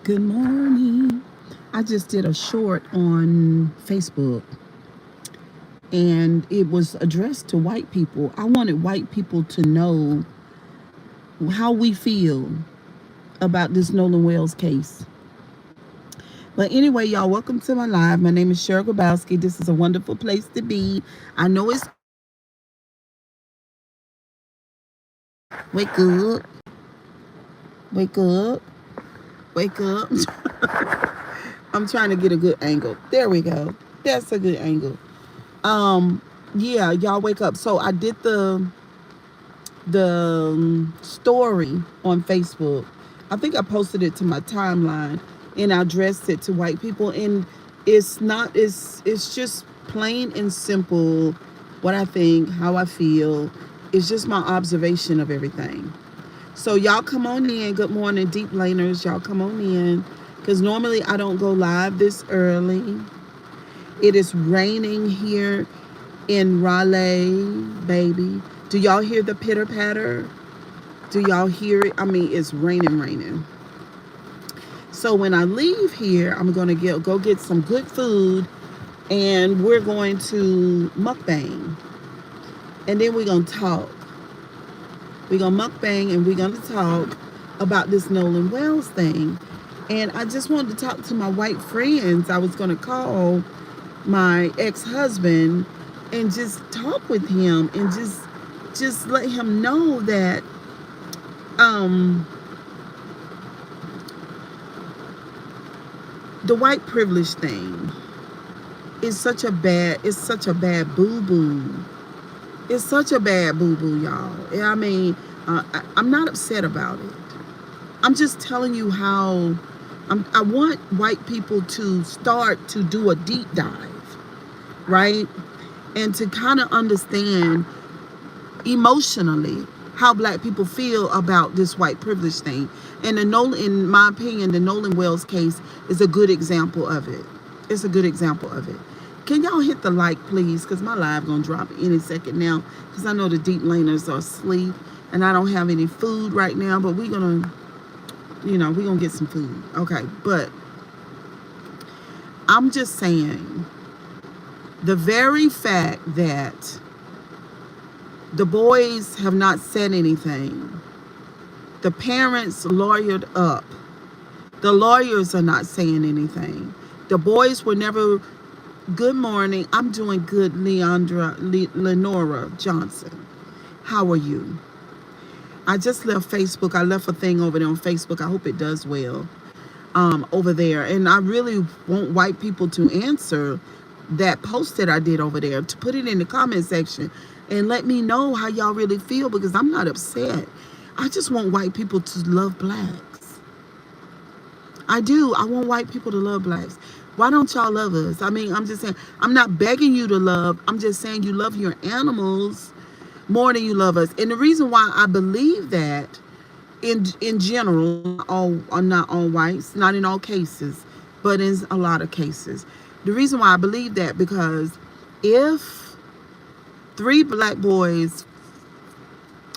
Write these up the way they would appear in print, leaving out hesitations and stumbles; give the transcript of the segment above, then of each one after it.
Good morning. I just did a short on Facebook and it was addressed to white people. I wanted white people to know how we feel about this Nolan Wells case. But anyway, y'all, welcome to my live. My name is Cheryl Grabowski. This is a wonderful place to be. I know it's wake up, wake up, wake up. I'm trying to get a good angle. There we go. That's a good angle. Yeah, y'all wake up. So I did the story on Facebook. I think I posted it to my timeline and I addressed it to white people, and it's just plain and simple what I think, how I feel. It's just my observation of everything. So y'all come on in. Good morning, deep laners. Y'all come on in, because normally I don't go live this early. It is raining here in Raleigh, baby. Do y'all hear the pitter patter? Do y'all hear it? I mean, it's raining. So when I leave here, I'm gonna go get some good food, and we're going to mukbang, and then we're gonna talk. We're gonna mukbang, and we're gonna talk about this Nolan Wells thing. And I just wanted to talk to my white friends. I was gonna call my ex-husband and just talk with him and just let him know that the white privilege thing is such a bad boo-boo. It's such a bad boo-boo, y'all. I mean, I'm not upset about it. I'm just telling you how I want white people to start to do a deep dive, right? And to kind of understand emotionally how black people feel about this white privilege thing. And in my opinion, the Nolan Wells case is a good example of it. It's a good example of it. Can y'all hit the like, please? Because my live gonna drop any second now. Because I know the deep laners are asleep and I don't have any food right now. But we're gonna get some food. Okay, but I'm just saying, the very fact that the boys have not said anything, the parents lawyered up, the lawyers are not saying anything, the boys were never, good morning, I'm doing good, Lenora Johnson. How are you? I just left Facebook. I left a thing over there on Facebook. I hope it does well over there. And I really want white people to answer that post that I did over there, to put it in the comment section and let me know how y'all really feel, because I'm not upset. I just want white people to love blacks. I do. I want white people to love blacks. Why don't y'all love us? I mean, I'm just saying, I'm not begging you to love. I'm just saying you love your animals more than you love us. And the reason why I believe that, in general, not all whites, not in all cases, but in a lot of cases, the reason why I believe that, because if 3 black boys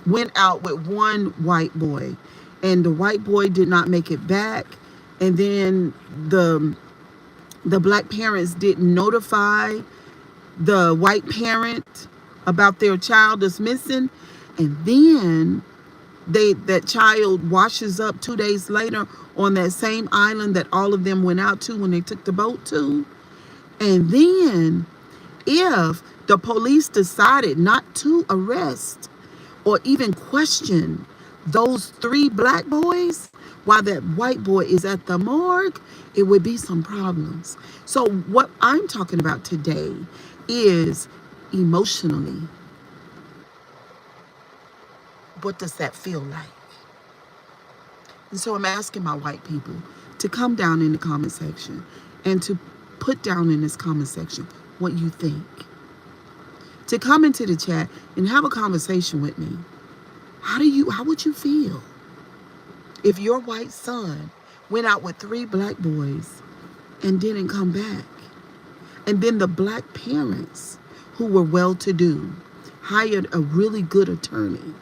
went out with 1 white boy and the white boy did not make it back, and then the black parents didn't notify the white parent about their child is missing, and then that child washes up 2 days later on that same island that all of them went out to when they took the boat to. And then if the police decided not to arrest or even question those 3 black boys while that white boy is at the morgue, it would be some problems. So what I'm talking about today is emotionally, what does that feel like? And so I'm asking my white people to come down in the comment section and to put down in this comment section what you think. To come into the chat and have a conversation with me. How would you feel if your white son went out with 3 black boys and didn't come back? And then the black parents, who were well-to-do, hired a really good attorney.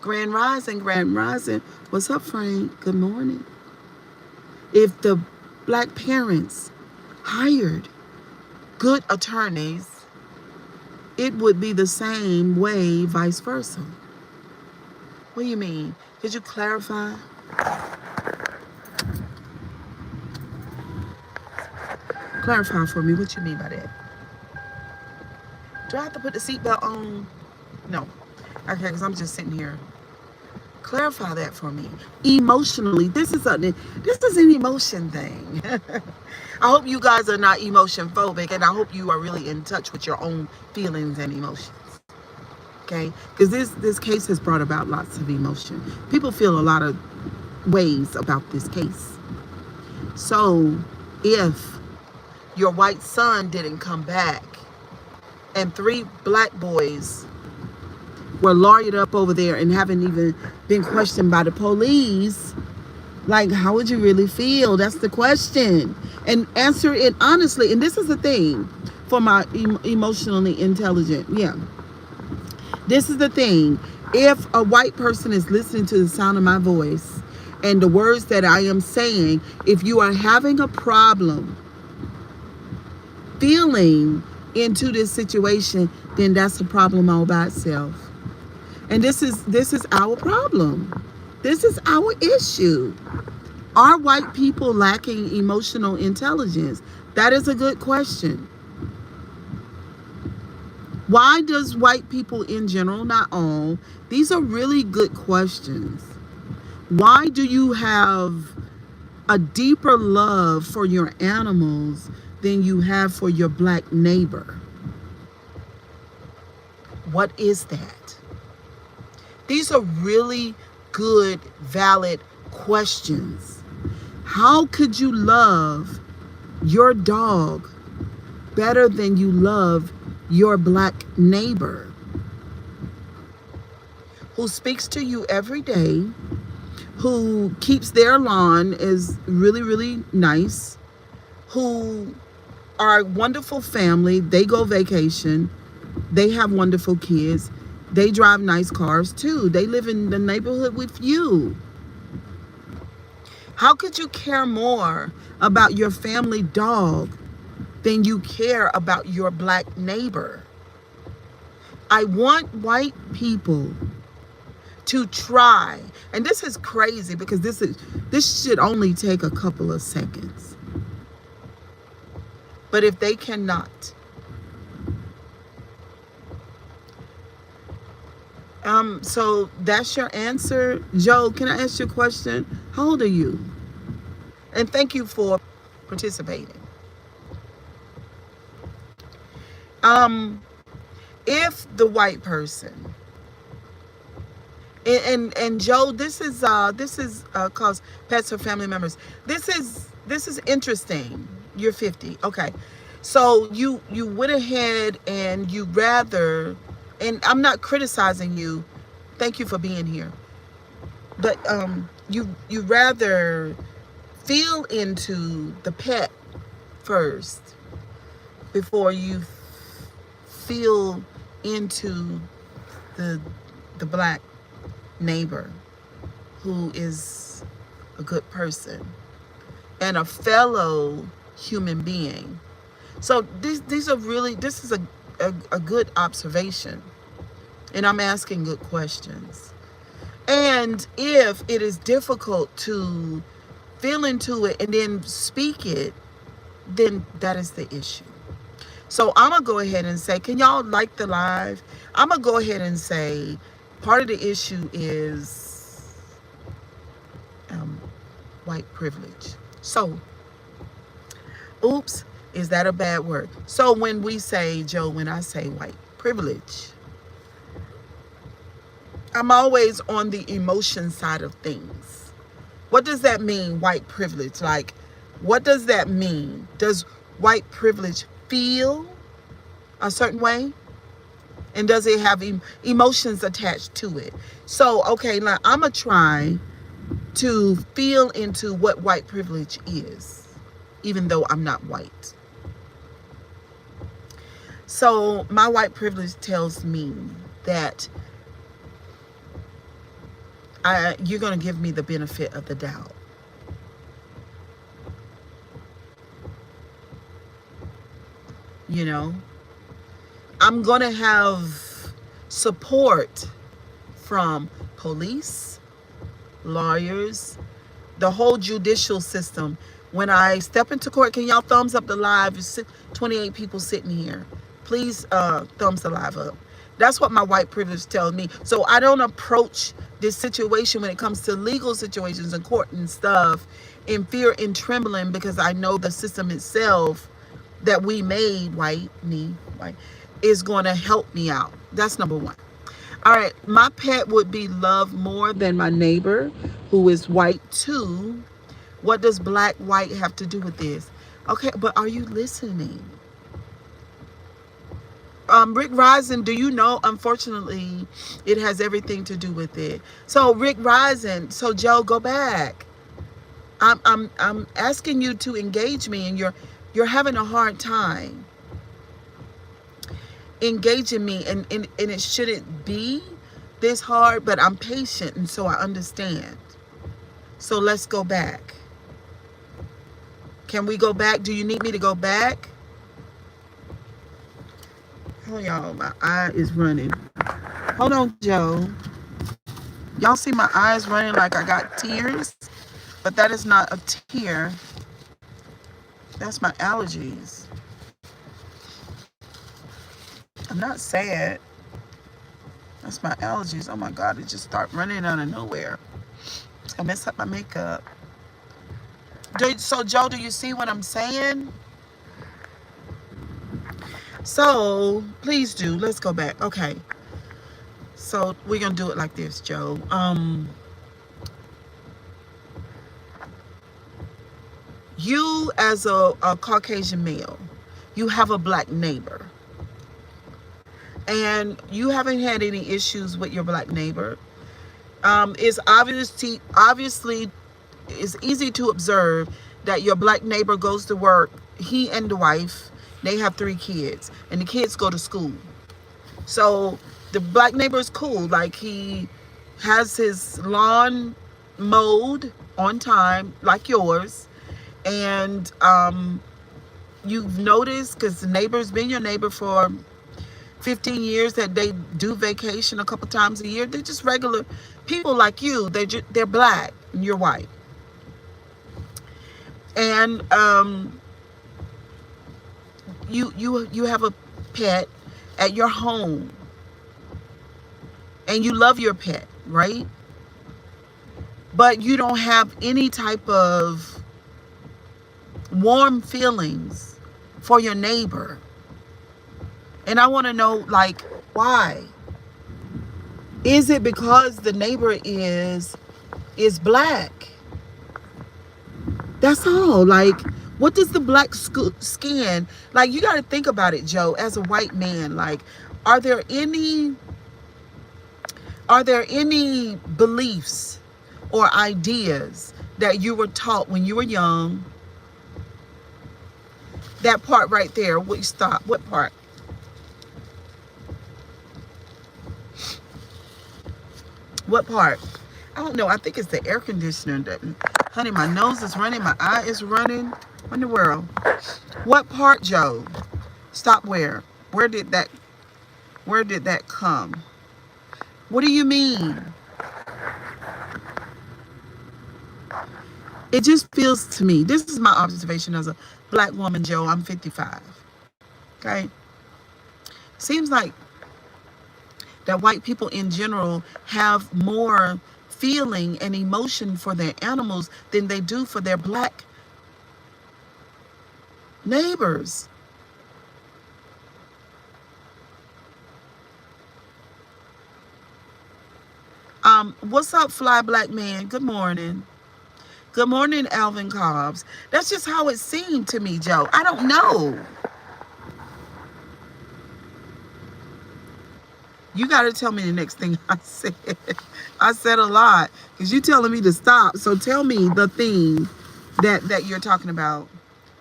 Grand Rising. What's up, Frank? Good morning. If the black parents hired good attorneys, it would be the same way, vice versa. What do you mean? Could you clarify? Clarify for me what you mean by that. Do I have to put the seatbelt on? No. Okay, because I'm just sitting here. Clarify that for me. Emotionally, this is an emotion thing. I hope you guys are not emotion phobic, and I hope you are really in touch with your own feelings and emotions. Okay, because this case has brought about lots of emotion. People feel a lot of ways about this case. So if your white son didn't come back and 3 black boys were lawyered up over there and haven't even been questioned by the police, like, how would you really feel? That's the question. And answer it honestly. And this is the thing for my emotionally intelligent. Yeah. This is the thing. If a white person is listening to the sound of my voice and the words that I am saying, if you are having a problem feeling into this situation, then that's a problem all by itself. And this is our problem. This is our issue. Are white people lacking emotional intelligence? That is a good question. Why does white people in general, not all, these are really good questions. Why do you have a deeper love for your animals than you have for your black neighbor? What is that? These are really good, valid questions. How could you love your dog better than you love your black neighbor who speaks to you every day, who keeps their lawn is really, really nice, who are a wonderful family, they go vacation, they have wonderful kids, they drive nice cars too, they live in the neighborhood with you? How could you care more about your family dog than you care about your black neighbor? I want white people to try, and this is crazy because this should only take a couple of seconds. But if they cannot, so that's your answer. Joe, can I ask you a question? How old are you? And thank you for participating. If the white person and Joe, this is cause pets are family members. This is interesting. You're 50. Okay. So you went ahead and you rather, and I'm not criticizing you. Thank you for being here. But you rather feel into the pet first before you feel into the black neighbor who is a good person and a fellow human being. So these are really, this is a good observation, and I'm asking good questions. And if it is difficult to feel into it and then speak it, then that is the issue. So I'm going to go ahead and say, can y'all like the live? I'm going to go ahead and say part of the issue is white privilege. So, oops, is that a bad word? So when we say, Joe, when I say white privilege, I'm always on the emotion side of things. What does that mean, white privilege? Like, what does that mean? Does white privilege feel a certain way? And does it have emotions attached to it? So, okay, now I'm going to try to feel into what white privilege is, even though I'm not white. So my white privilege tells me that you're going to give me the benefit of the doubt. You know, I'm going to have support from police, lawyers, the whole judicial system. When I step into court, can y'all thumbs up the live? There's 28 people sitting here. Please thumbs the live up. That's what my white privilege tells me. So I don't approach this situation when it comes to legal situations in court and stuff in fear and trembling, because I know the system itself that we made, white, is going to help me out. That's number one. All right, my pet would be loved more than my neighbor, who is white too. What does black, white have to do with this? Okay, but are you listening? Rick Rising, do you know? Unfortunately, it has everything to do with it. So Rick Rising, so Joe, go back. I'm asking you to engage me, and you're having a hard time engaging me, and it shouldn't be this hard, but I'm patient, and so I understand. So let's go back. Can we go back? Do you need me to go back? Oh, y'all, my eye is running. Hold on, Joe. Y'all see my eyes running like I got tears? But that is not a tear. That's my allergies. I'm not sad. That's my allergies. Oh my God, it just start running out of nowhere. I mess up my makeup. So, Joe, do you see what I'm saying? So, please do. Let's go back. Okay. So, we're going to do it like this, Joe. You, as a Caucasian male, you have a black neighbor. And you haven't had any issues with your black neighbor. It's obviously it's easy to observe that your black neighbor goes to work. He and the wife, they have 3 kids, and the kids go to school. So the black neighbor is cool. Like, he has his lawn mowed on time, like yours. And you've noticed, because the neighbor's been your neighbor for 15 years, that they do vacation a couple times a year. They're just regular people like you. They're black and you're white. And you have a pet at your home, and you love your pet, right? But you don't have any type of warm feelings for your neighbor. And I want to know, like, why? Is it because the neighbor is black? That's all. Like, what does the black skin, like, you got to think about it, Joe, as a white man. Like, are there any beliefs or ideas that you were taught when you were young? That part right there, stop. What part? What part? I don't know. I think it's the air conditioner. Honey, my nose is running. My eye is running. What in the world? What part, Joe? Stop where? Where did that come? What do you mean? It just feels to me, this is my observation as a black woman, Joe. I'm 55. Okay? Seems like that white people in general have more feeling and emotion for their animals than they do for their black neighbors. What's up, Fly Black Man? Good morning. Good morning, Alvin Cobbs. That's just how it seemed to me, Joe. I don't know. You got to tell me the next thing I said. I said a lot because you're telling me to stop. So tell me the thing that you're talking about.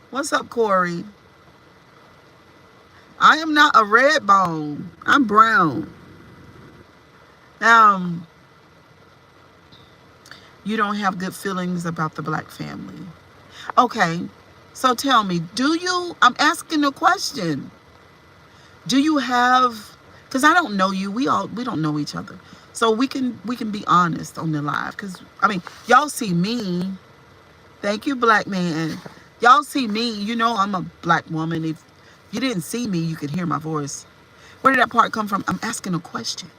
What's up, Corey? I am not a red bone. I'm brown. You don't have good feelings about the black family. Okay. So tell me, I'm asking a question. Do you have, because I don't know you, we don't know each other. So we can be honest on the live. Because, I mean, y'all see me. Thank you, black man. Y'all see me. You know I'm a black woman. If you didn't see me, you could hear my voice. Where did that part come from? I'm asking a question.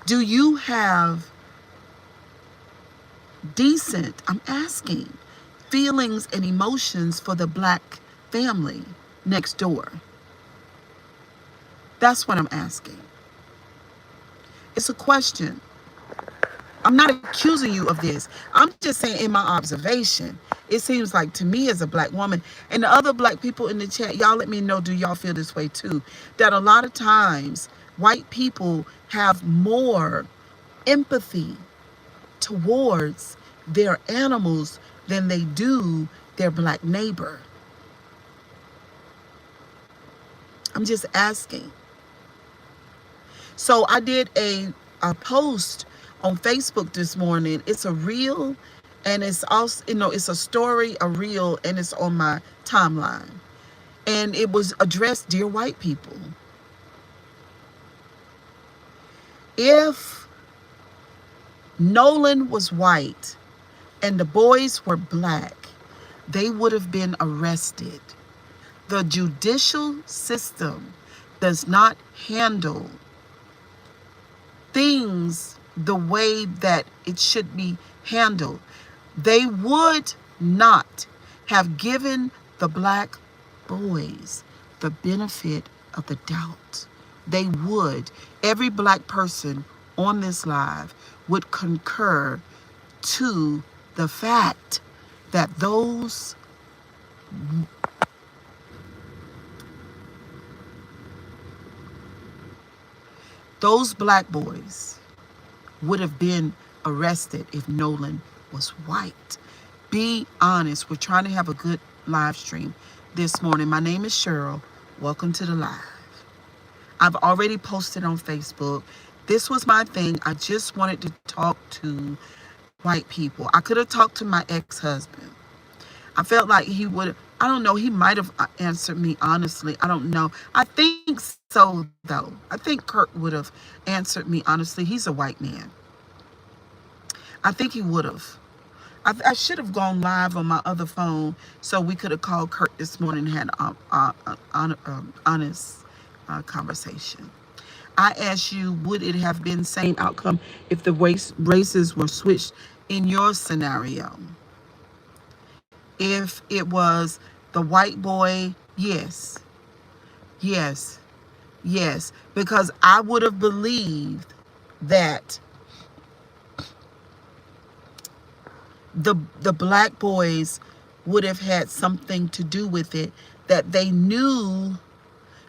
Do you have decent, I'm asking, feelings and emotions for the black family next door? That's what I'm asking. It's a question. I'm not accusing you of this. I'm just saying, in my observation, it seems like to me as a black woman, and the other black people in the chat, y'all let me know, do y'all feel this way too? That a lot of times white people have more empathy towards their animals than they do their black neighbor. I'm just asking. So I did a post on Facebook this morning. It's a reel, and it's also, it's a story, a reel, and it's on my timeline. And it was addressed, dear white people. If Nolan was white and the boys were black, they would have been arrested. The judicial system does not handle things the way that it should be handled. They would not have given the black boys the benefit of the doubt. They would. Every black person on this live would concur to the fact that those black boys would have been arrested if Nolan was white. Be honest. We're trying to have a good live stream this morning. My name is Cheryl. Welcome to the live. I've already posted on Facebook. This was my thing. I just wanted to talk to white people. I could have talked to my ex-husband. I felt like he would, I don't know, he might have answered me honestly. I don't know. I think so, though. I think Kurt would have answered me honestly. He's a white man. I think he would have. I should have gone live on my other phone so we could have called Kurt this morning and had an honest conversation. I asked you, would it have been same outcome if the races were switched in your scenario? If it was the white boy, yes. Yes. Yes. Because I would have believed that the black boys would have had something to do with it, that they knew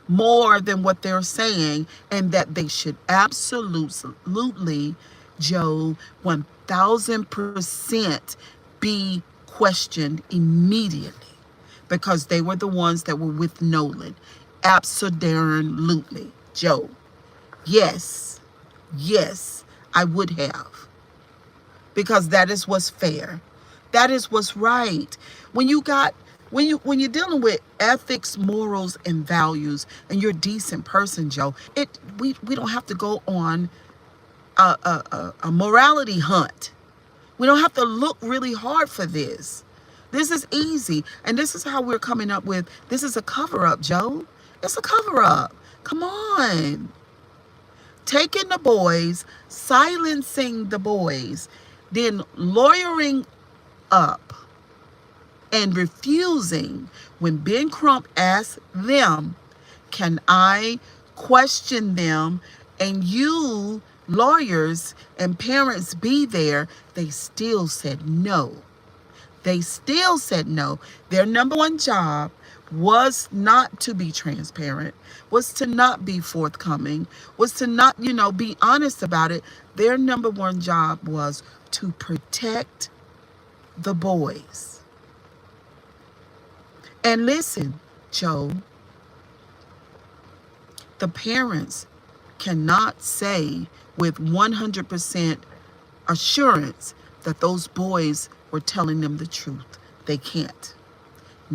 more than what they're saying, and that they should absolutely, Joe, 1000% be questioned immediately, because they were the ones that were with Nolan. Absolutely, Joe. Yes, yes, I would have, because that is what's fair. That is what's right. When you're dealing with ethics, morals, and values, and you're a decent person, Joe, we don't have to go on a morality hunt. We don't have to look really hard for this. This is easy. And this is how we're coming up with, this is a cover-up, Joe. It's a cover-up. Come on. Taking the boys, silencing the boys, then lawyering up and refusing when Ben Crump asked them, can I question them, and you lawyers and parents be there, they still said no. They still said no. Their number one job was not to be transparent, was to not be forthcoming, was to not, be honest about it. Their number one job was to protect the boys. And listen, Joe, the parents cannot say with 100% assurance that those boys were telling them the truth. They can't.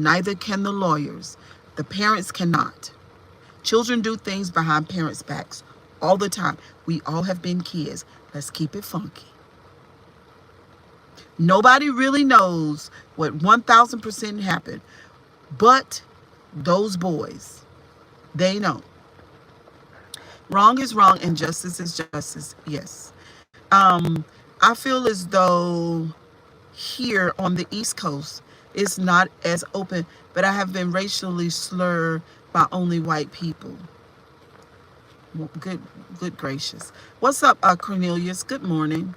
Neither can the lawyers. The parents cannot. Children do things behind parents' backs all the time. We all have been kids. Let's keep it funky. Nobody really knows what 1000% happened, but those boys, they know. Wrong is wrong and justice is justice. Yes. I feel as though here on the East Coast, it's not as open, but I have been racially slurred by only white people. Good gracious. What's up, Cornelius? Good morning.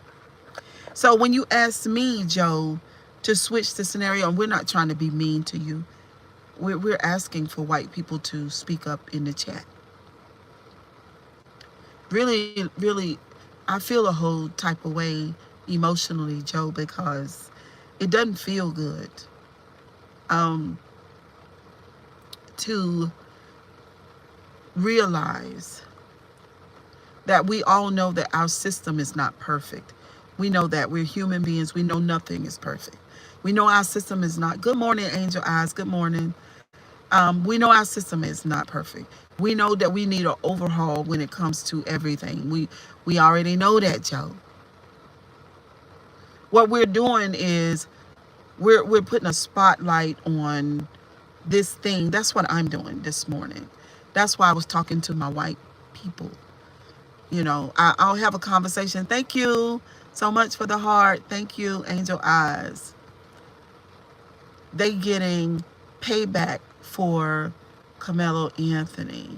So when you asked me, Joe, to switch the scenario, and we're not trying to be mean to you, we're asking for white people to speak up in the chat. Really, really, I feel a whole type of way emotionally, Joe, because it doesn't feel good to realize that we all know that our system is not perfect. We know that we're human beings. We know nothing is perfect. We know our system is not. Good morning, Angel Eyes. Good morning. We know our system is not perfect. We know that we need an overhaul when it comes to everything. We already know that, Joe. What we're doing is we're putting a spotlight on this thing. That's what I'm doing this morning. That's why I was talking to my white people. You know, I'll have a conversation. Thank you so much for the heart. Thank you, Angel Eyes. They getting payback for Carmelo Anthony.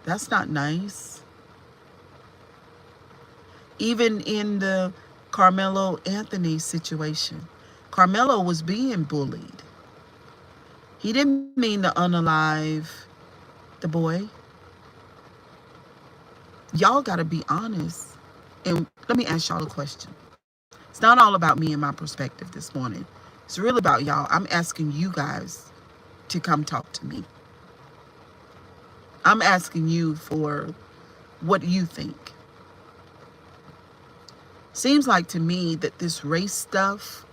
That's not nice. Even in the Carmelo Anthony situation, Carmelo was being bullied. He didn't mean to unalive the boy. Y'all got to be honest. And let me ask y'all a question. It's not all about me and my perspective this morning. It's really about y'all. I'm asking you guys to come talk to me. I'm asking you for what you think. Seems like to me that this race stuff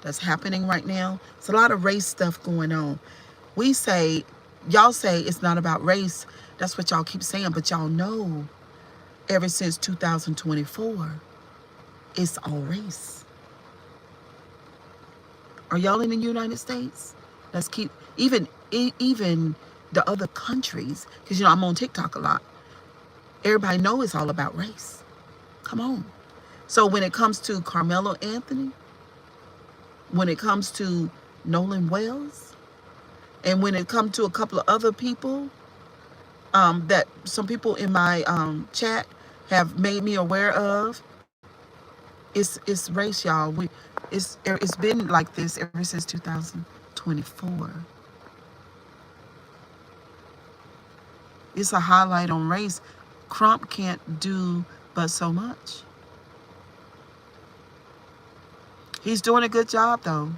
that's happening right now, it's a lot of race stuff going on. We say, y'all say it's not about race. That's what y'all keep saying, but y'all know ever since 2024, it's all race. Are y'all in the United States? Let's keep, even the other countries, because you know I'm on TikTok a lot. Everybody know it's all about race. Come on. So when it comes to Carmelo Anthony, when it comes to Nolan Wells, and when it comes to a couple of other people that some people in my chat have made me aware of, it's race, y'all. It's been like this ever since 2024. It's a highlight on race. Trump can't do but so much. He's doing a good job, though.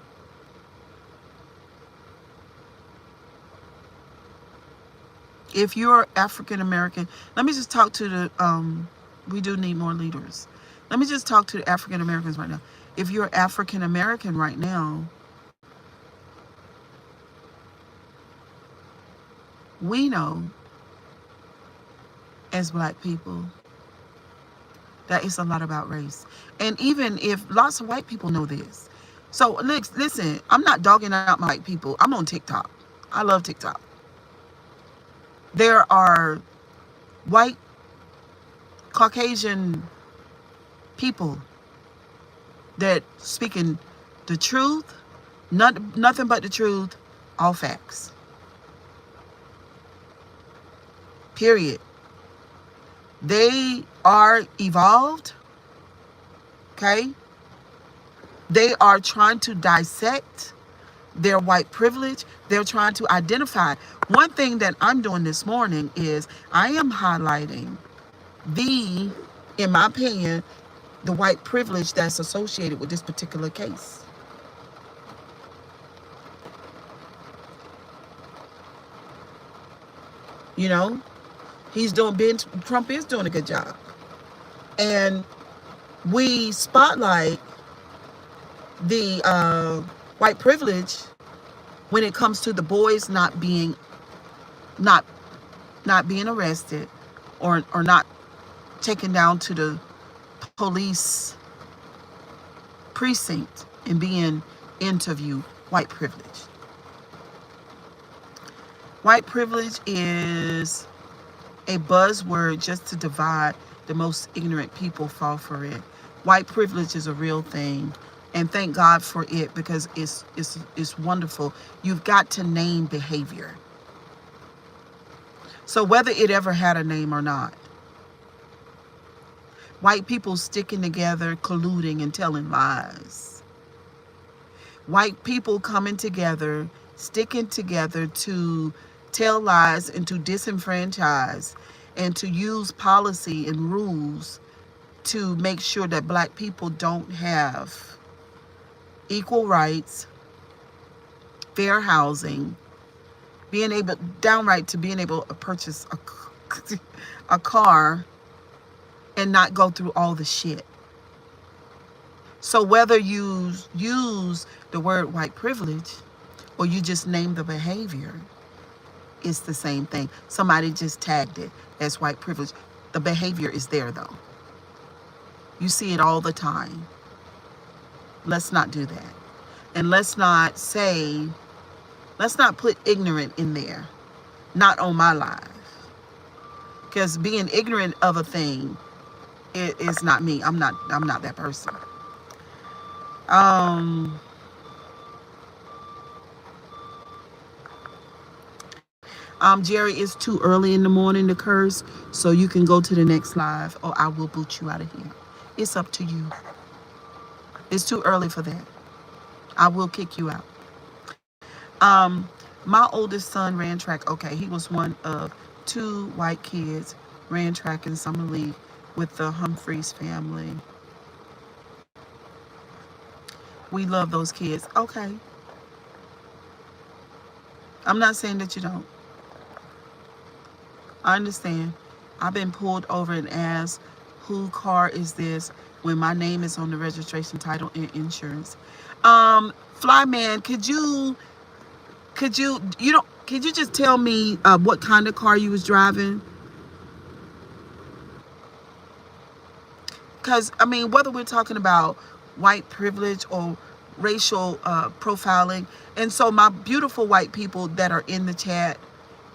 If you're African American, let me just talk to the, we do need more leaders. Let me just talk to the African Americans right now. If you're African American right now, we know as Black people that it's a lot about race. And even if lots of white people know this. So listen, I'm not dogging out my white people. I'm on TikTok. I love TikTok. There are white Caucasian people that speaking the truth, nothing but the truth, all facts. Period. They are evolved, okay? They are trying to dissect their white privilege. They're trying to identify. One thing that I'm doing this morning is I am highlighting in my opinion, the white privilege that's associated with this particular case. You know, Trump is doing a good job. And we spotlight the white privilege when it comes to the boys not not being arrested or not taken down to the police precinct and being interviewed. White privilege. White privilege is a buzzword just to divide. The most ignorant people fall for it. White privilege is a real thing, and thank God for it, because it's wonderful. You've got to name behavior. So whether it ever had a name or not, white people sticking together, colluding, and telling lies. White people coming together, sticking together to tell lies and to disenfranchise and to use policy and rules to make sure that black people don't have equal rights, fair housing, being able, downright to being able to purchase a car and not go through all the shit. So whether you use the word white privilege or you just name the behavior, it's the same thing. Somebody just tagged it as white privilege. The behavior is there though. You see it all the time. Let's not do that. And let's not put ignorant in there. Not on my life. Because being ignorant of a thing is not me. I'm not that person. Jerry, it's too early in the morning to curse, so you can go to the next live or I will boot you out of here. It's up to you. It's too early for that. I will kick you out. My oldest son ran track. Okay, he was one of 2 white kids, ran track in summer league with the Humphreys family. We love those kids. Okay. I'm not saying that you don't. I understand. I've been pulled over and asked, whose car is this, when my name is on the registration, title, and insurance. Flyman, could you just tell me what kind of car you was driving? Because, I mean, whether we're talking about white privilege or racial profiling, and so my beautiful white people that are in the chat,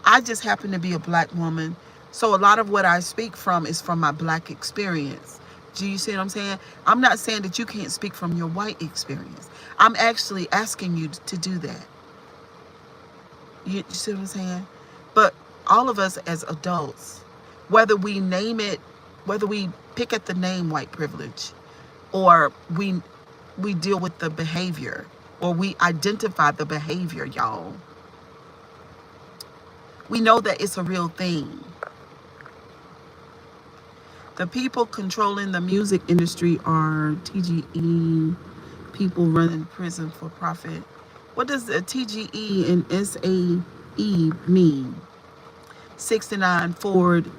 I just happen to be a black woman. So a lot of what I speak from is from my black experience. Do you see what I'm saying? I'm not saying that you can't speak from your white experience. I'm actually asking you to do that. You see what I'm saying? But all of us as adults, whether we name it, whether we pick at the name white privilege, or we deal with the behavior, or we identify the behavior, y'all, we know that it's a real thing. The people controlling the music industry are TGE, people running prison for profit. What does a TGE and SAE mean? 69 Ford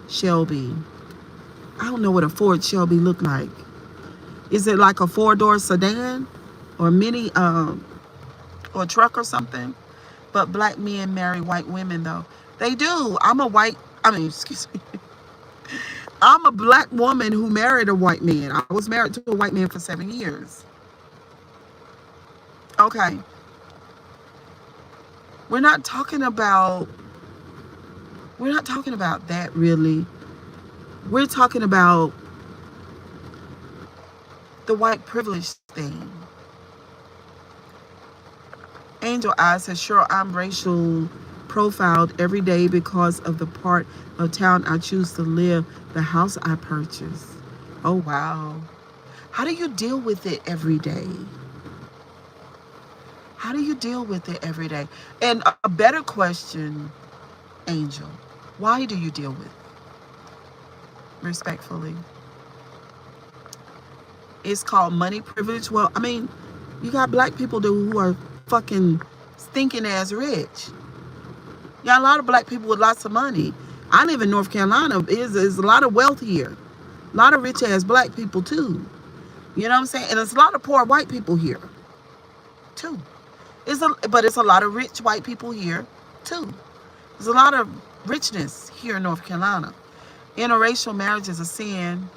Shelby. I don't know what a Ford Shelby look like. Is it like a 4-door sedan or mini or truck or something? But black men marry white women though. They do. I'm a black woman who married a white man. I was married to a white man for 7 years. Okay. We're not talking about that really. We're talking about the white privilege thing. Angel Eyes says, sure, I'm racial profiled every day because of the part of town I choose to live, the house I purchase. Oh, wow. How do you deal with it every day? How do you deal with it every day? And a better question, Angel, why do you deal with it? Respectfully. It's called money privilege. Well, I mean, you got black people who are fucking stinking ass rich. You got a lot of black people with lots of money. I live in North Carolina. There's a lot of wealth here. A lot of rich ass black people too. You know what I'm saying? And there's a lot of poor white people here too. But it's a lot of rich white people here too. There's a lot of richness here in North Carolina. Interracial marriage is a sin.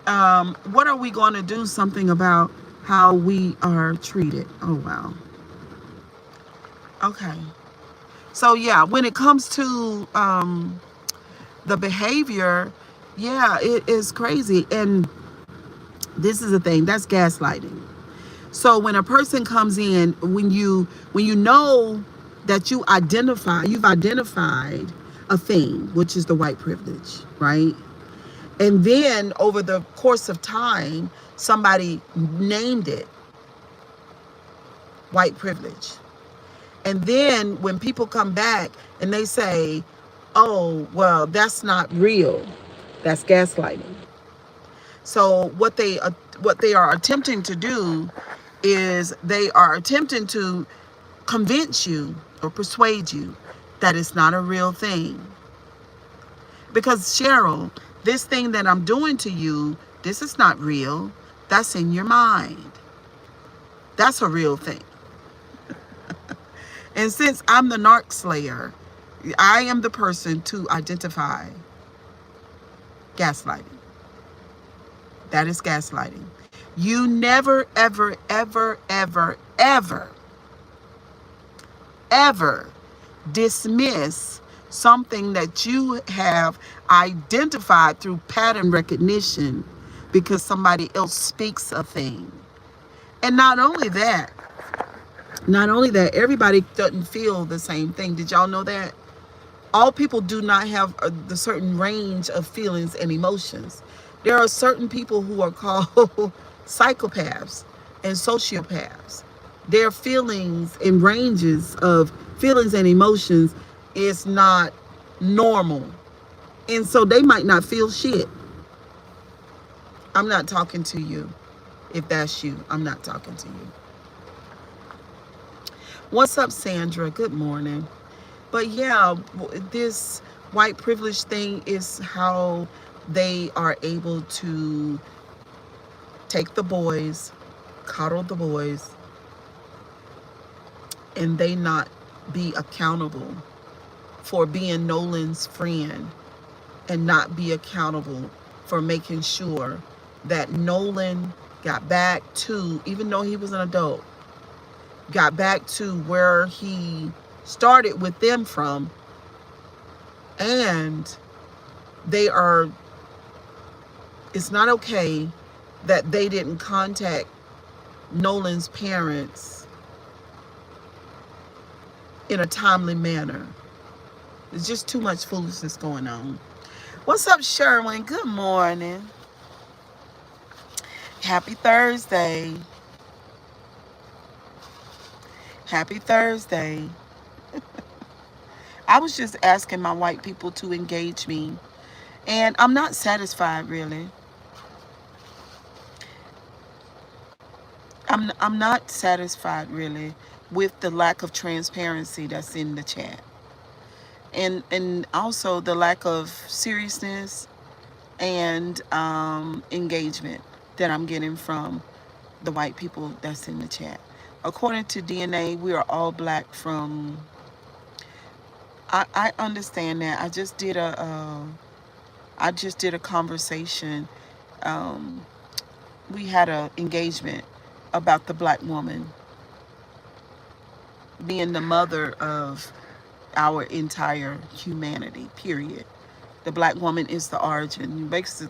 What are we going to do something about how we are treated? Oh, wow. Okay. So, yeah, when it comes to the behavior, yeah, it is crazy. And this is the thing, that's gaslighting. So when a person comes in, when you know that you've identified a thing, which is the white privilege, right? And then over the course of time, somebody named it white privilege. And then when people come back and they say, oh, well, that's not real, that's gaslighting. So what they are attempting to do is they are attempting to convince you or persuade you that it's not a real thing. Because Cheryl, this thing that I'm doing to you, this is not real. That's in your mind. That's a real thing. And since I'm the narc slayer, I am the person to identify gaslighting. That is gaslighting. You never, ever, ever, ever, ever, ever dismiss something that you have identified through pattern recognition because somebody else speaks a thing. And not only that, everybody doesn't feel the same thing. Did y'all know that? All people do not have the certain range of feelings and emotions. There are certain people who are called psychopaths and sociopaths. Their feelings and ranges of feelings and emotions is not normal. And so they might not feel shit. I'm not talking to you. If that's you, I'm not talking to you. What's up, Sandra? Good morning. But yeah, this white privilege thing is how they are able to take the boys, coddle the boys, and they not be accountable for being Nolan's friend and not be accountable for making sure that Nolan got back to, even though he was an adult, got back to where he started with them from. And it's not okay that they didn't contact Nolan's parents in a timely manner. There's just too much foolishness going on. What's up, Sherwin? Good morning. Happy Thursday. Happy Thursday. I was just asking my white people to engage me, and I'm not satisfied, really. I'm not satisfied, really, with the lack of transparency that's in the chat. And also the lack of seriousness and engagement that I'm getting from the white people that's in the chat. According to DNA, we are all black from... I understand that. I just did a conversation. We had an engagement about the black woman being the mother of our entire humanity, period. The black woman is the origin. You basically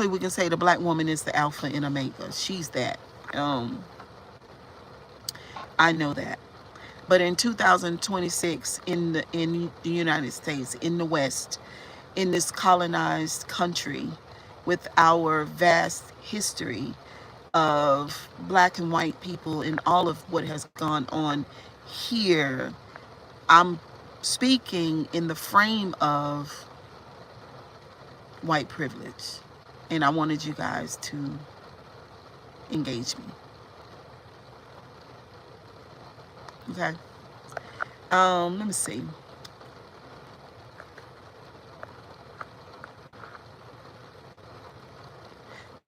we can say the black woman is the alpha and omega. She's that. I know that. But in 2026, in the United States, in the West, in this colonized country, with our vast history of black and white people and all of what has gone on here, I'm speaking in the frame of white privilege. And I wanted you guys to engage me. Okay. Let me see.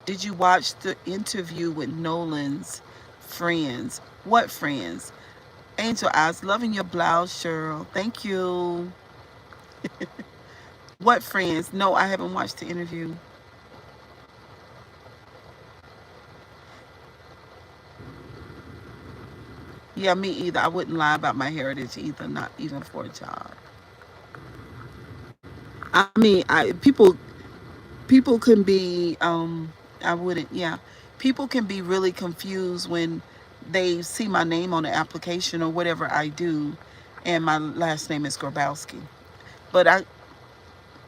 Did you watch the interview with Nolan's Friends. What friends? Angel Eyes, loving your blouse, Cheryl. Thank you. What friends? No, I haven't watched the interview. Yeah, me either. I wouldn't lie about my heritage either, not even for a job. I mean, people can be I wouldn't, yeah. People can be really confused when they see my name on the application or whatever I do and my last name is Grabowski. But I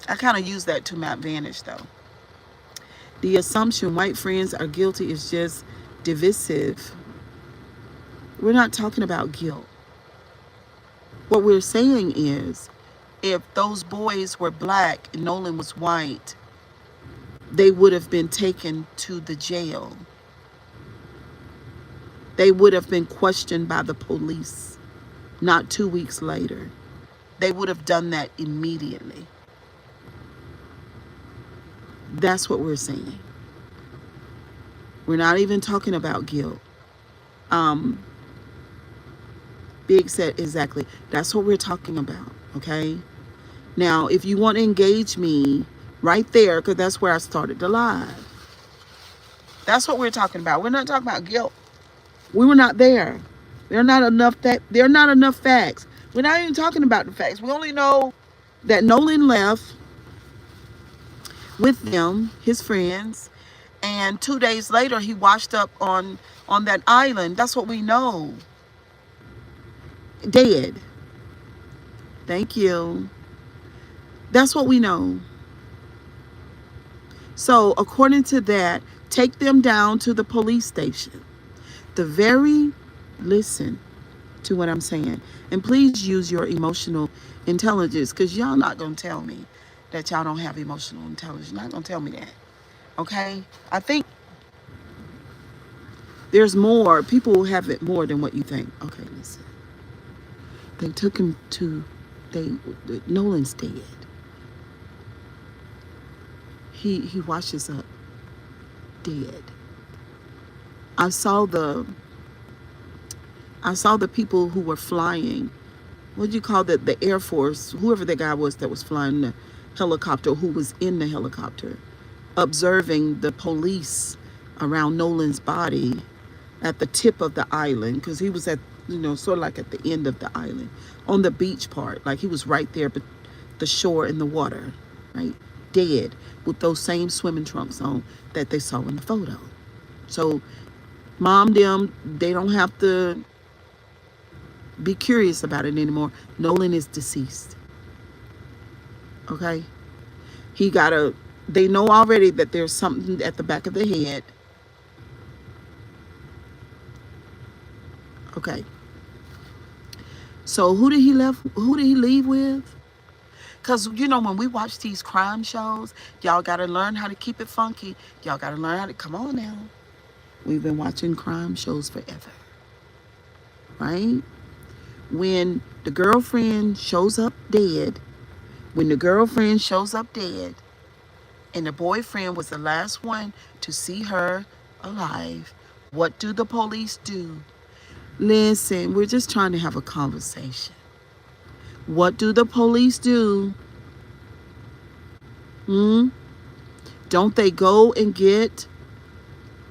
kind of use that to my advantage though. The assumption white friends are guilty is just divisive. We're not talking about guilt. What we're saying is if those boys were black and Nolan was white, they would have been taken to the jail. They would have been questioned by the police not 2 weeks later. They would have done that immediately. That's what we're saying. We're not even talking about guilt. Um, Big said exactly. That's what we're talking about. Okay. Now, if you want to engage me right there, because that's where I started the live. That's what we're talking about. We're not talking about guilt. We were not there. There are not enough facts. We're not even talking about the facts. We only know that Nolan left with them, his friends, and 2 days later he washed up on that island. That's what we know. Dead. Thank you. That's what we know. So according to that, take them down to the police station. The very listen to what I'm saying. And please use your emotional intelligence because y'all not going to tell me that y'all don't have emotional intelligence. You're not going to tell me that. Okay? I think there's more. People have it more than what you think. Okay, listen. They took him to, Nolan's dead. He washes up dead. I saw the people who were flying. What do you call that? The Air Force, whoever that guy was that was flying the helicopter, who was in the helicopter, observing the police around Nolan's body at the tip of the island, because he was at, sort of like at the end of the island, on the beach part, like he was right there, but the shore and the water, right? Dead, with those same swimming trunks on that they saw in the photo. So, mom, them, they don't have to be curious about it anymore. Nolan is deceased. Okay? They know already that there's something at the back of the head. Okay. So who did he leave with? Because, when we watch these crime shows, y'all got to learn how to keep it funky. Y'all got to learn how to, come on now. We've been watching crime shows forever. Right? When the girlfriend shows up dead, and the boyfriend was the last one to see her alive, what do the police do? Listen, we're just trying to have a conversation. What do the police do? Don't they go and get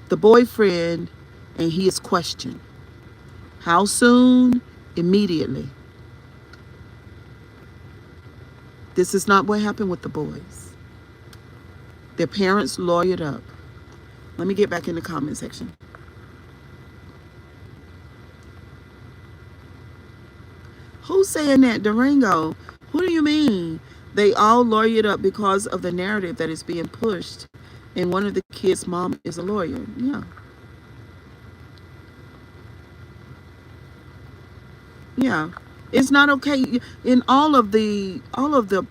the boyfriend and he is questioned? How soon? Immediately. This is not what happened with the boys. Their parents lawyered up. Let me get back in the comment section. Who's saying that? Durango. Who do you mean? They all lawyered up because of the narrative that is being pushed. And one of the kids' mom is a lawyer. Yeah. Yeah. It's not okay. In all of the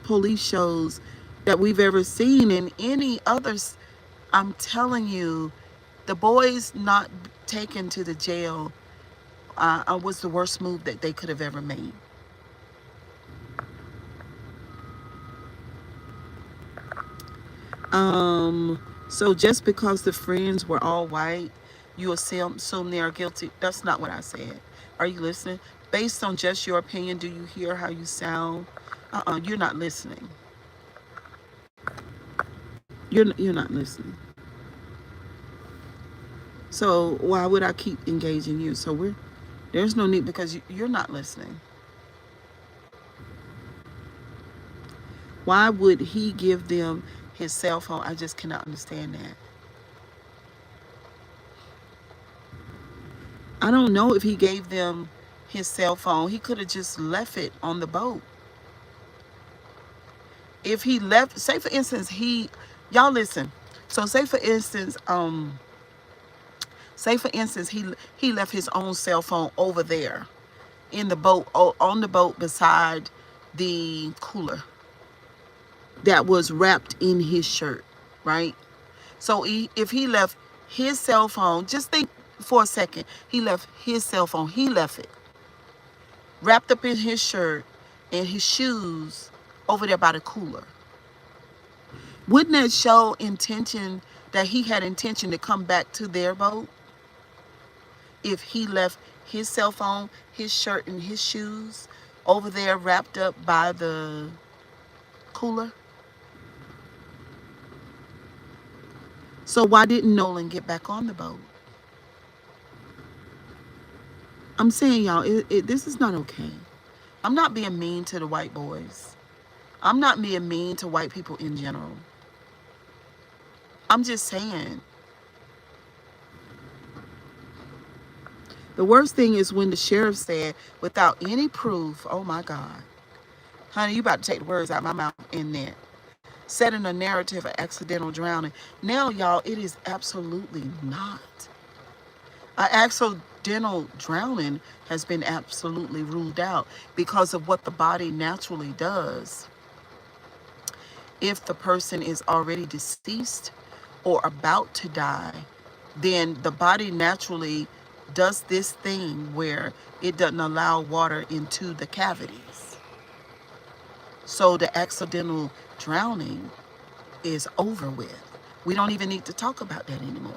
police shows that we've ever seen and any others, I'm telling you, the boys not taken to the jail was the worst move that they could have ever made. So just because the friends were all white you assume they are guilty. That's not what I said. Are you listening? Based on just your opinion, do you hear how you sound? You're not listening. You're not listening. So why would I keep engaging you? So there's no need, because you're not listening. Why would he give them his cell phone? I just cannot understand that. I don't know if he gave them his cell phone. He could have just left it on the boat. If he left, say for instance, y'all listen. So say for instance, he left his own cell phone over there in the boat, on the boat beside the cooler that was wrapped in his shirt, right? So if he left his cell phone, just think for a second, he left his cell phone, he left it wrapped up in his shirt and his shoes over there by the cooler. Wouldn't that show intention, that he had intention to come back to their boat? If he left his cell phone, his shirt, and his shoes over there wrapped up by the cooler? So why didn't Nolan get back on the boat? I'm saying, y'all, this is not okay. I'm not being mean to the white boys. I'm not being mean to white people in general. I'm just saying. The worst thing is when the sheriff said, without any proof, oh my God. Honey, you about to take the words out of my mouth in that. Setting a narrative of accidental drowning. Now, y'all, it is absolutely not. Accidental drowning has been absolutely ruled out because of what the body naturally does. If the person is already deceased or about to die, then the body naturally does this thing where it doesn't allow water into the cavities. So the accidental drowning is over with. We don't even need to talk about that anymore.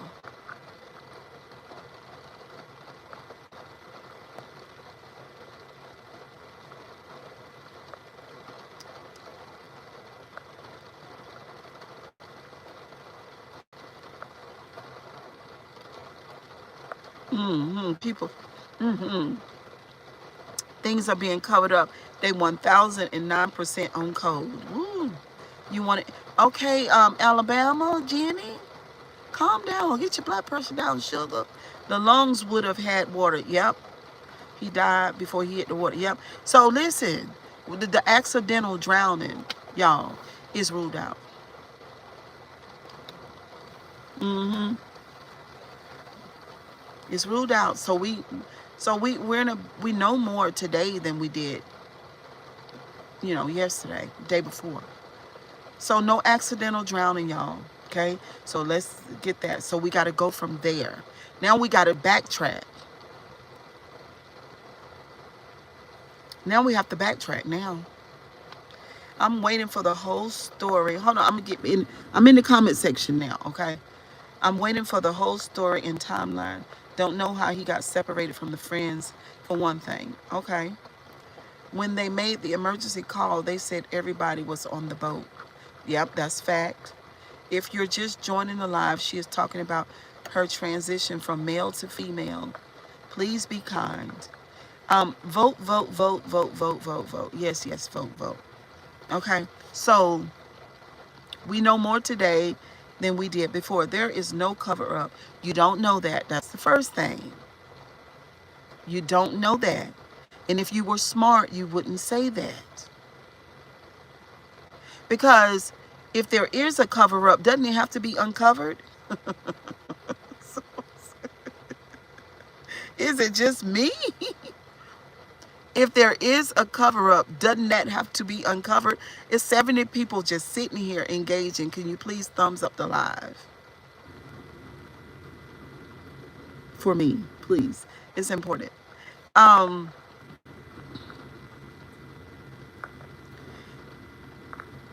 People, things are being covered up. They 1,009% on code. Woo. You want it? Okay, Alabama, Jenny, calm down. Get your blood pressure down, sugar. The lungs would have had water. Yep. He died before he hit the water. Yep. So listen, the accidental drowning, y'all, is ruled out. It's ruled out. So we know more today than we did, yesterday, day before. So no accidental drowning, y'all. Okay. So let's get that. So we got to go from there. Now we got to backtrack. Now we have to backtrack now. I'm waiting for the whole story. Hold on. I'm in the comment section now. Okay. I'm waiting for the whole story and timeline. Don't know how he got separated from the friends, for one thing. Okay. When they made the emergency call, they said everybody was on the boat. Yep, that's fact. If you're just joining the live, she is talking about her transition from male to female. Please be kind. Vote, vote, vote, vote, vote, vote, vote. Yes, yes, vote, vote. Okay. So we know more today than we did before. There is no cover up. You don't know that. That's the first thing. You don't know that. And if you were smart, you wouldn't say that. Because if there is a cover up, doesn't it have to be uncovered? Is it just me? If there is a cover up, doesn't that have to be uncovered? It's 70 people just sitting here engaging. Can you please thumbs up the live? For me, please. It's important.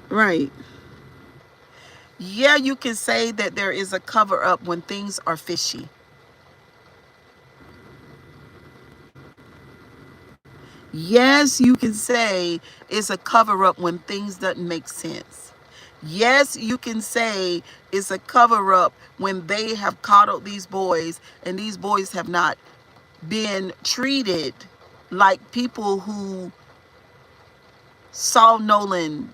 Right. Yeah, you can say that there is a cover up when things are fishy. Yes, you can say it's a cover-up when things doesn't make sense. Yes, you can say it's a cover-up when they have coddled these boys and these boys have not been treated like people who saw Nolan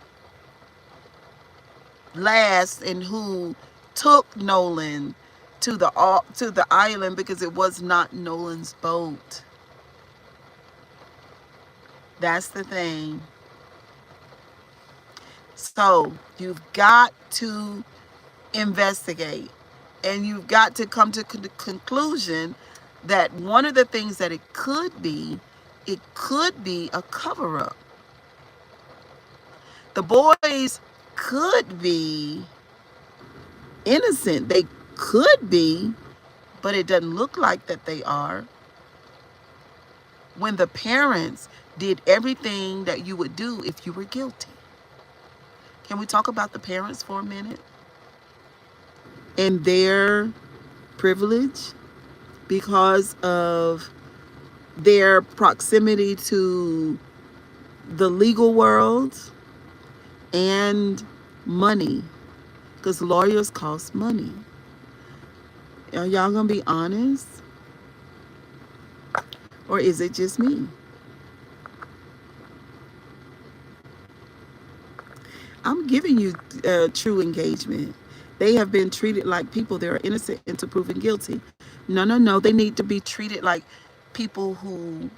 last and who took Nolan to the island because it was not Nolan's boat. That's the thing. So you've got to investigate, and you've got to come to the conclusion that one of the things that it could be a cover-up. The boys could be innocent. They could be, but it doesn't look like that they are. When the parents did everything that you would do if you were guilty. Can we talk about the parents for a minute? And their privilege because of their proximity to the legal world and money, because lawyers cost money. Are y'all gonna be honest? Or is it just me? I'm giving you true engagement. They have been treated like people that are innocent until proven guilty. No, no, no. They need to be treated like people who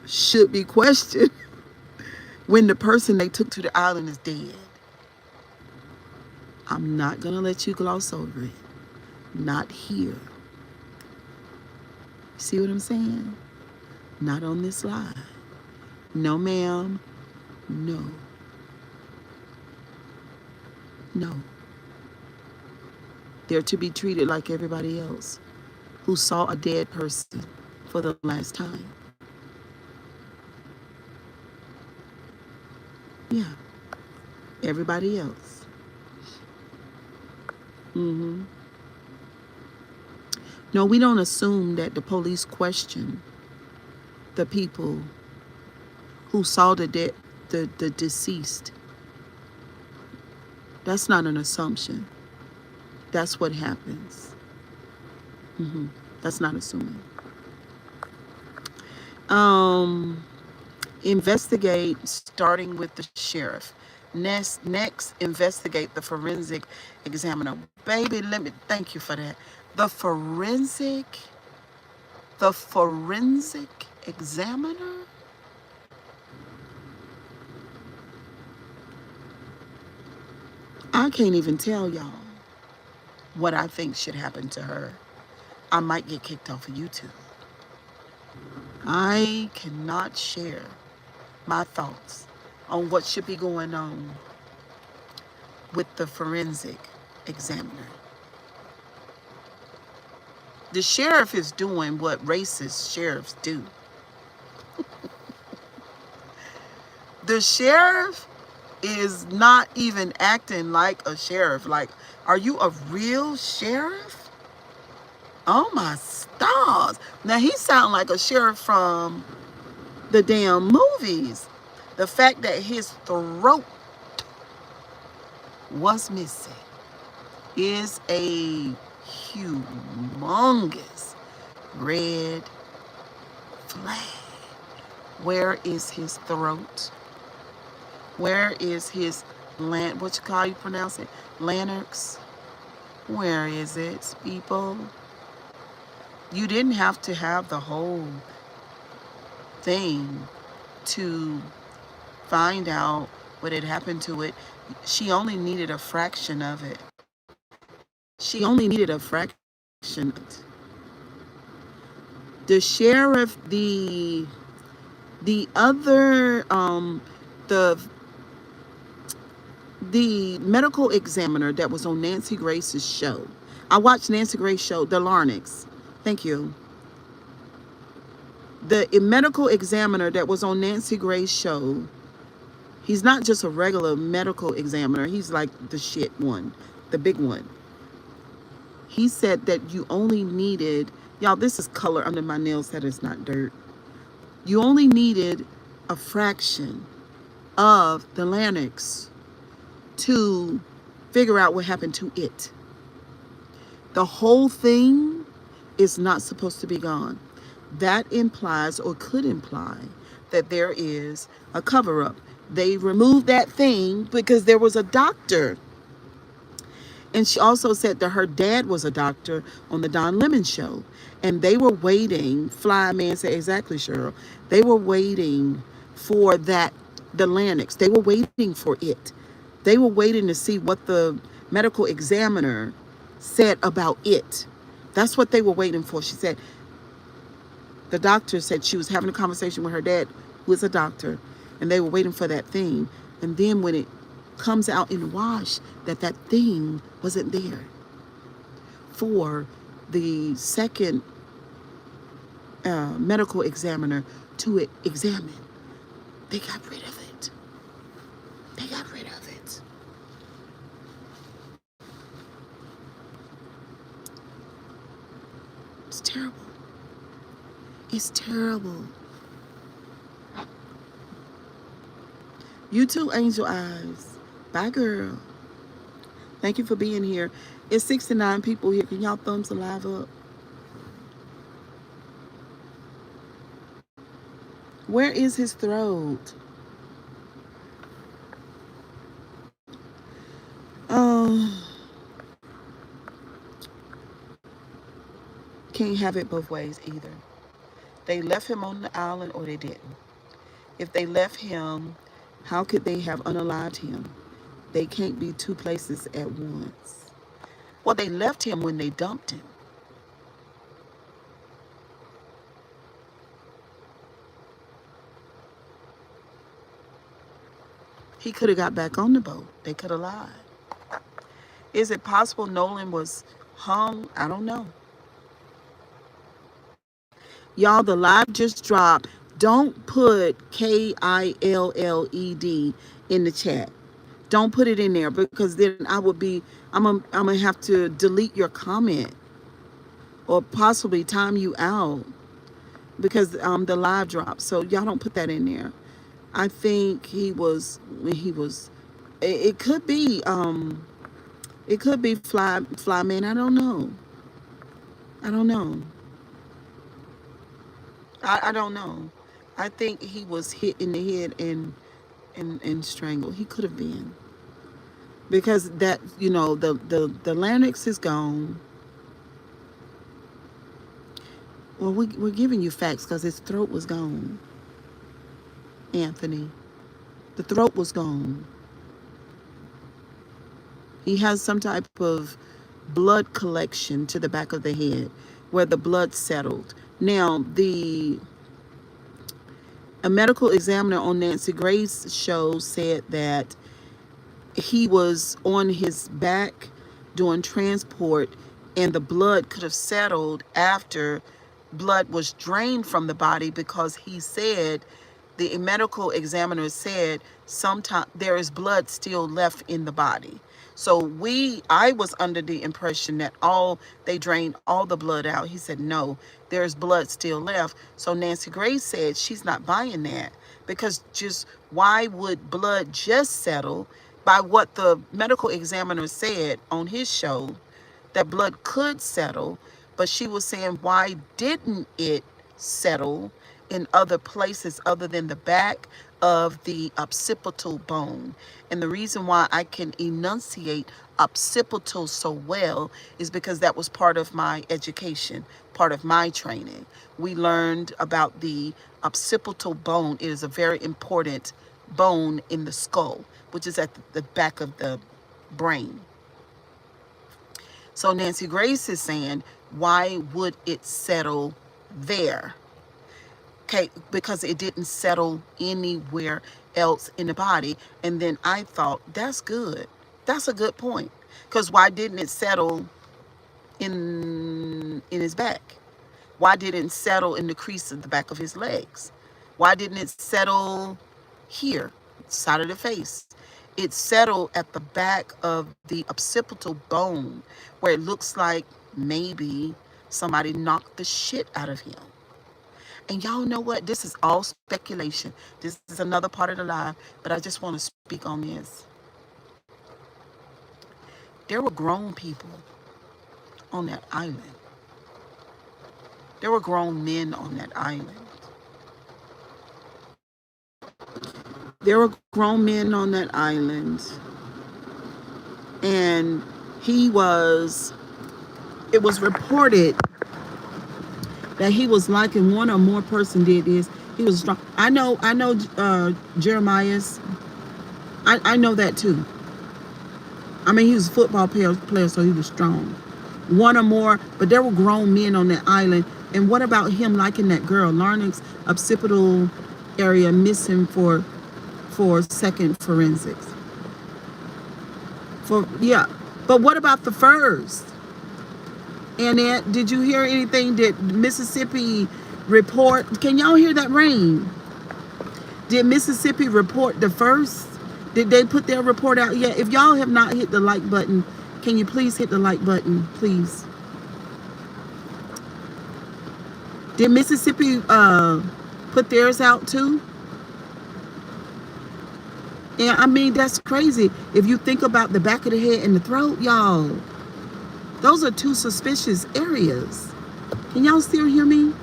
should be questioned when the person they took to the island is dead. I'm not going to let you gloss over it. Not here. See what I'm saying? Not on this line. No, ma'am. No. No. They're to be treated like everybody else who saw a dead person for the last time. Yeah. Everybody else. No, we don't assume that the police question the people who saw the deceased. That's not an assumption. That's what happens. That's not assuming. Investigate, starting with the sheriff. Next, investigate the forensic examiner. Baby, let me thank you for that. The forensic examiner? I can't even tell y'all what I think should happen to her. I might get kicked off of YouTube. I cannot share my thoughts on what should be going on with the forensic examiner. The sheriff is doing what racist sheriffs do. The sheriff is not even acting like a sheriff. Like, are you a real sheriff? Oh my stars. Now he sounds like a sheriff from the damn movies. The fact that his throat was missing is a humongous red flag. Where is his throat? Where is his what you call, you pronounce it? Larynx? Where is it, people? You didn't have to have the whole thing to find out what had happened to it. She only needed a fraction of it. She only needed a fraction of it. The sheriff, the other, the medical examiner that was on Nancy Grace's show. I watched Nancy Grace's show, The Larynx. Thank you. The medical examiner that was on Nancy Grace's show, he's not just a regular medical examiner. He's like the shit one, the big one. He said that you only needed, y'all, this is color under my nails, that is not dirt. You only needed a fraction of the larynx to figure out what happened to it. The whole thing is not supposed to be gone. That implies or could imply that there is a cover up. They removed that thing because there was a doctor. And she also said that her dad was a doctor on the Don Lemon show. And they were waiting, Fly Man said, exactly, Cheryl. They were waiting for that, the larynx. They were waiting for it. They were waiting to see what the medical examiner said about it. That's what they were waiting for. She said, the doctor said she was having a conversation with her dad, who is a doctor, and they were waiting for that thing. And then when it comes out in the wash that that thing wasn't there for the second medical examiner to examine, they got rid of it. They got rid of it. It's terrible. It's terrible. You too, Angel Eyes. Bye, girl. Thank you for being here. It's 69 people here. Can y'all thumbs the live up? Where is his throat? Can't have it both ways either. They left him on the island or they didn't. If they left him, how could they have unalived him? They can't be two places at once. Well, they left him when they dumped him. He could have got back on the boat. They could have lied. Is it possible Nolan was hung? I don't know. Y'all, the live just dropped. Don't put KILLED in the chat. Don't put it in there because then I'm gonna have to delete your comment or possibly time you out because the live dropped. So y'all don't put that in there. I think he was it could be Fly Man. I don't know. I don't know. I don't know. I think he was hit in the head and strangled. He could have been. Because that, the larynx is gone. Well, we're giving you facts because his throat was gone, Anthony. The throat was gone. He has some type of blood collection to the back of the head where the blood settled. Now, a medical examiner on Nancy Grace's show said that he was on his back doing transport and the blood could have settled after blood was drained from the body because he said, the medical examiner said, sometimes there is blood still left in the body. So I was under the impression that they drained all the blood out. He said, no, there's blood still left. So Nancy Grace said she's not buying that because just why would blood just settle? By what the medical examiner said on his show, that blood could settle, but she was saying, why didn't it settle in other places other than the back of the occipital bone? And the reason why I can enunciate occipital so well is because that was part of my education, part of my training. We learned about the occipital bone. It is a very important bone in the skull, which is at the back of the brain. So Nancy Grace is saying, why would it settle there? Okay, because it didn't settle anywhere else in the body. And then I thought, that's good. That's a good point. Because why didn't it settle in his back? Why didn't it settle in the crease of the back of his legs? Why didn't it settle here, side of the face? It settled at the back of the occipital bone where it looks like maybe somebody knocked the shit out of him. And y'all know what? This is all speculation. This is another part of the live, but I just want to speak on this. There were grown people on that island. There were grown men on that island. There were grown men on that island. And it was reported that he was like, and one or more person did this. He was strong. I know Jeremiah's. I know that too. I mean, he was a football player, so he was strong. One or more, but there were grown men on that island. And what about him liking that girl? Larynx occipital area missing for second forensics. But what about the first? Annette, did you hear anything? Did Mississippi report? Can y'all hear that rain? Did Mississippi report the first? Did they put their report out yet? If y'all have not hit the like button, can you please hit the like button, please? Did Mississippi put theirs out too? And I mean, that's crazy. If you think about the back of the head and the throat, y'all, those are two suspicious areas. Can y'all still hear me?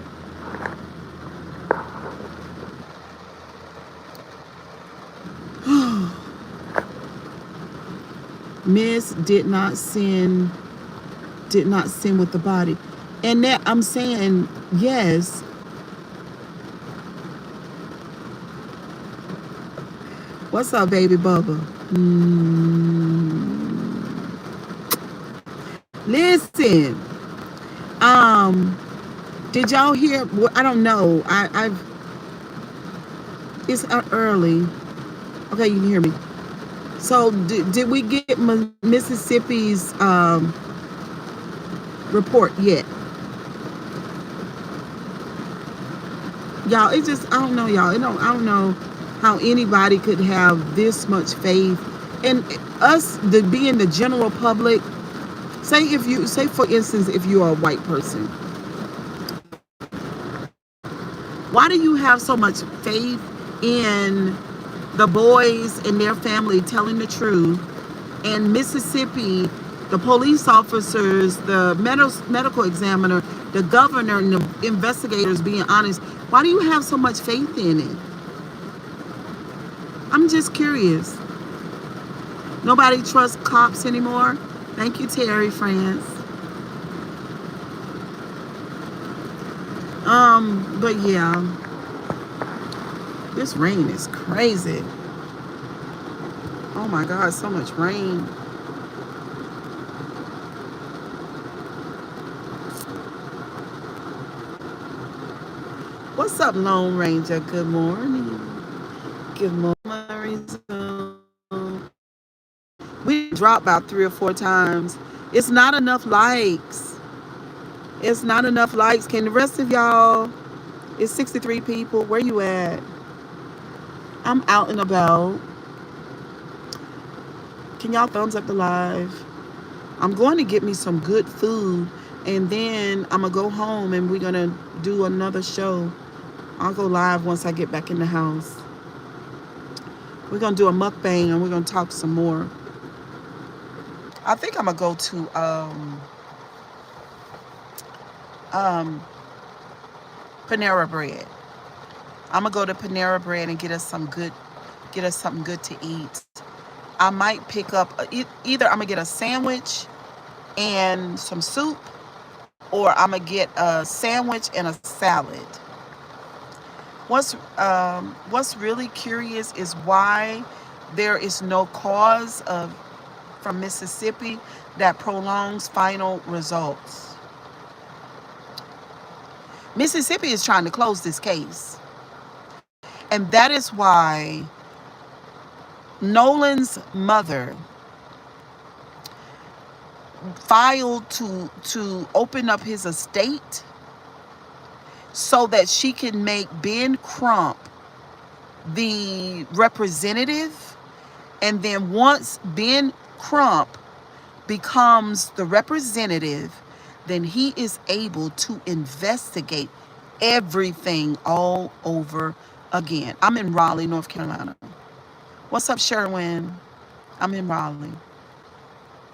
Miss did not sin with the body. And that I'm saying, yes. What's up, baby Bubba? Listen. Did y'all hear? I don't know. It's early. Okay, you can hear me. So did we get Mississippi's report yet? Y'all, it's just, I don't know, y'all. I don't know how anybody could have this much faith. And us, being the general public, say for instance, if you are a white person, why do you have so much faith in the boys and their family telling the truth, and Mississippi, the police officers, the medical examiner, the governor, and the investigators being honest? Why do you have so much faith in it? I'm just curious. Nobody trusts cops anymore? Thank you, Terry France. But yeah, this rain is crazy. Oh my God, so much rain. What's up, Lone Ranger? Good morning. Good morning. We dropped about 3 or 4 times. It's not enough likes. It's not enough likes. Can the rest of y'all? It's 63 people. Where you at? I'm out and about. Can y'all thumbs up the live? I'm going to get me some good food, and then I'm going to go home and we're going to do another show. I'll go live once I get back in the house. We're going to do a mukbang and we're going to talk some more. I think I'm going to go to Panera Bread. I'm going to go to Panera Bread and get us something good to eat. I might pick up either I'm going to get a sandwich and some soup, or I'm going to get a sandwich and a salad. What's really curious is why there is no cause from Mississippi that prolongs final results. Mississippi is trying to close this case. And that is why Nolan's mother filed to open up his estate so that she can make Ben Crump the representative. And then once Ben Crump becomes the representative, then he is able to investigate everything all over again. I'm in Raleigh, North Carolina. What's up, Sherwin? I'm in Raleigh.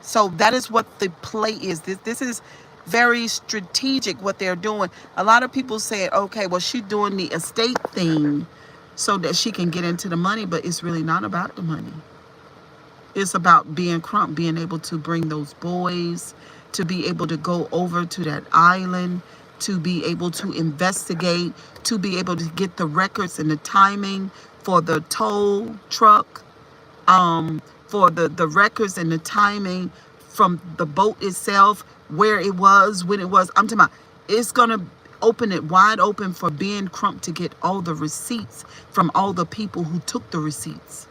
So that is what the play is. This is very strategic what they're doing. A lot of people say, okay, well, she's doing the estate thing so that she can get into the money, but it's really not about the money. It's about being Crump, being able to bring those boys, to be able to go over to that island, to be able to investigate, to be able to get the records and the timing for the tow truck, for the records and the timing from the boat itself, where it was, when it was. I'm talking about it's gonna open it wide open for Ben Crump to get all the receipts from all the people who took the receipts.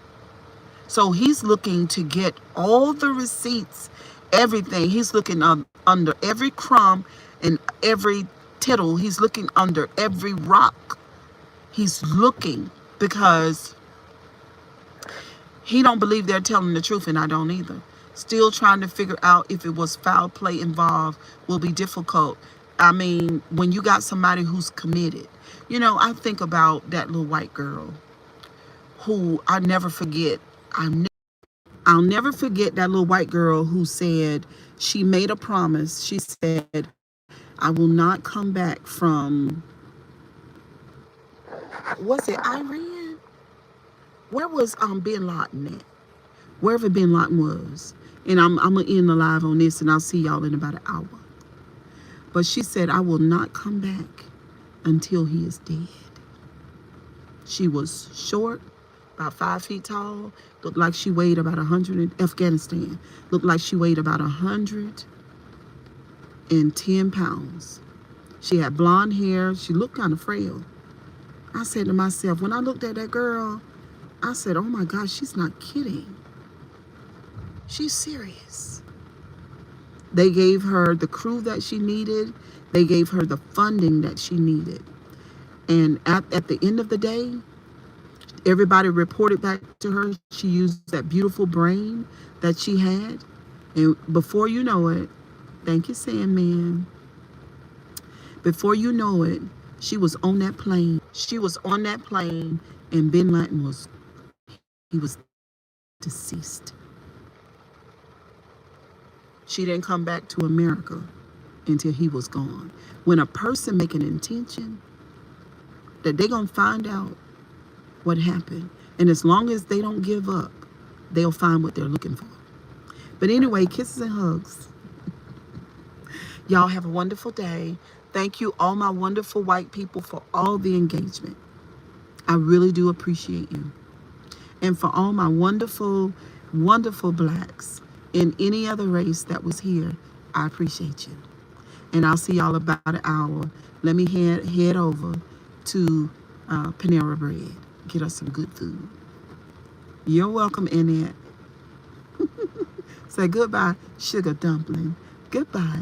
So he's looking to get all the receipts, everything. He's looking under every crumb and every tittle. He's looking under every rock. He's looking because he don't believe they're telling the truth, and I don't either. Still trying to figure out if it was foul play involved will be difficult. I mean, when you got somebody who's committed. You know, I think about that little white girl who I never forget. I'll never forget that little white girl who said she made a promise. She said, I will not come back from, was it Iran? Where was Bin Laden at? Wherever Bin Laden was. And I'm going to end the live on this, and I'll see y'all in about an hour. But she said, I will not come back until he is dead. She was short, about 5 feet tall, looked like she weighed about 100 in Afghanistan. Looked like she weighed about 110 pounds. She had blonde hair. She looked kind of frail. I said to myself, when I looked at that girl, I said, oh my gosh, she's not kidding. She's serious. They gave her the crew that she needed. They gave her the funding that she needed. And at the end of the day, everybody reported back to her. She used that beautiful brain that she had. And before you know it, thank you, Sandman. Before you know it, she was on that plane. She was on that plane, and Bin Laden was deceased. She didn't come back to America until he was gone. When a person make an intention that they're going to find out what happened, and as long as they don't give up, they'll find what they're looking for. But anyway, kisses and hugs. Y'all have a wonderful day. Thank you, all my wonderful white people, for all the engagement. I really do appreciate you. And for all my wonderful, wonderful blacks in any other race that was here, I appreciate you. And I'll see y'all about an hour. Let me head over to Panera Bread. Get us some good food. You're welcome, Annette. Say goodbye, sugar dumpling. Goodbye.